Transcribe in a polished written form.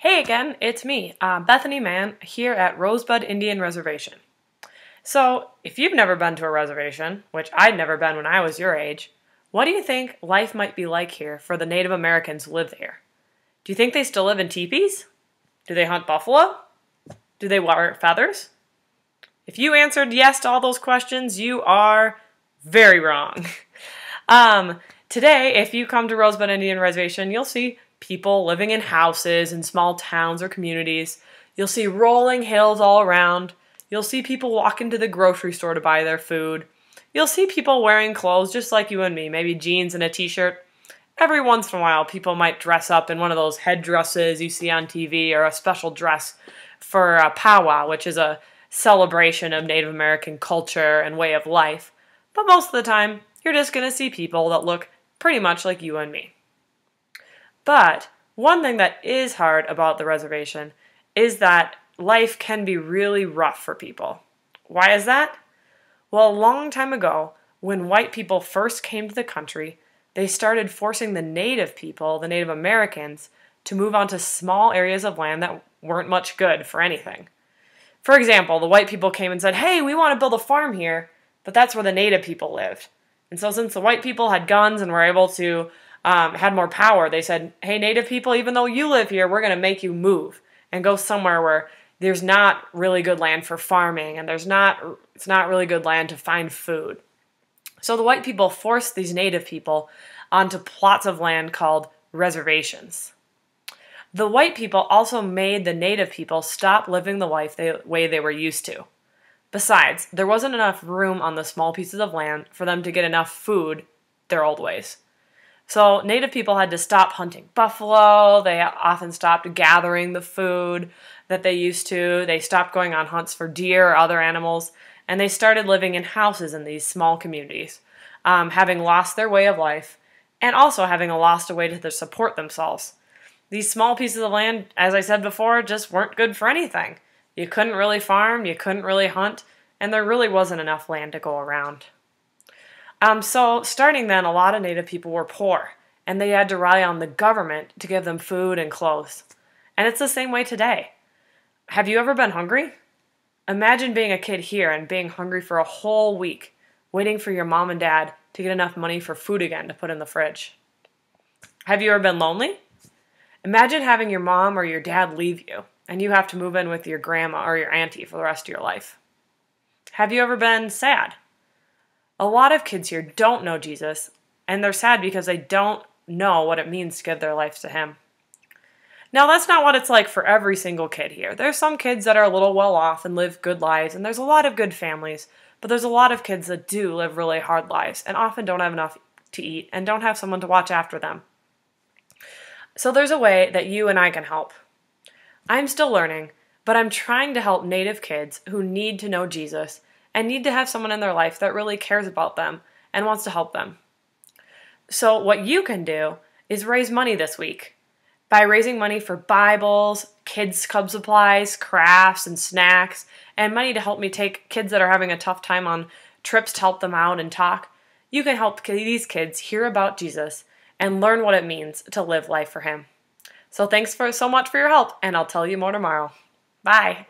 Hey again, it's me, Bethany Mann, here at Rosebud Indian Reservation. So, if you've never been to a reservation, which I'd never been when I was your age, what do you think life might be like here for the Native Americans who live here? Do you think they still live in teepees? Do they hunt buffalo? Do they wear feathers? If you answered yes to all those questions, you are very wrong. Today, if you come to Rosebud Indian Reservation, you'll see people living in houses in small towns or communities. You'll see rolling hills all around. You'll see people walk into the grocery store to buy their food. You'll see people wearing clothes just like you and me, maybe jeans and a t-shirt. Every once in a while, people might dress up in one of those headdresses you see on TV or a special dress for a powwow, which is a celebration of Native American culture and way of life. But most of the time, you're just going to see people that look pretty much like you and me. But one thing that is hard about the reservation is that life can be really rough for people. Why is that? Well, a long time ago, when white people first came to the country, they started forcing the native people, the Native Americans, to move onto small areas of land that weren't much good for anything. For example, the white people came and said, "Hey, we want to build a farm here," but that's where the native people lived. And so since the white people had guns and were able to had more power, they said, "Hey, native people, even though you live here, we're going to make you move and go somewhere where there's not really good land for farming and it's not really good land to find food." So the white people forced these native people onto plots of land called reservations. The white people also made the native people stop living the life way they were used to. Besides, there wasn't enough room on the small pieces of land for them to get enough food their old ways. So native people had to stop hunting buffalo. They often stopped gathering the food that they used to. They stopped going on hunts for deer or other animals, and they started living in houses in these small communities, having lost their way of life and also having lost a way to support themselves. These small pieces of land, as I said before, just weren't good for anything. You couldn't really farm, you couldn't really hunt, and there really wasn't enough land to go around. So starting then, a lot of native people were poor, and they had to rely on the government to give them food and clothes. And it's the same way today. Have you ever been hungry? Imagine being a kid here and being hungry for a whole week, waiting for your mom and dad to get enough money for food again to put in the fridge. Have you ever been lonely? Imagine having your mom or your dad leave you, and you have to move in with your grandma or your auntie for the rest of your life. Have you ever been sad? A lot of kids here don't know Jesus, and they're sad because they don't know what it means to give their life to Him. Now, that's not what it's like for every single kid here. There's some kids that are a little well off and live good lives, and there's a lot of good families, but there's a lot of kids that do live really hard lives and often don't have enough to eat and don't have someone to watch after them. So there's a way that you and I can help. I'm still learning, but I'm trying to help Native kids who need to know Jesus and need to have someone in their life that really cares about them and wants to help them. So what you can do is raise money this week by raising money for Bibles, kids' club supplies, crafts, and snacks, and money to help me take kids that are having a tough time on trips to help them out and talk. You can help these kids hear about Jesus and learn what it means to live life for Him. So thanks so much for your help, and I'll tell you more tomorrow. Bye.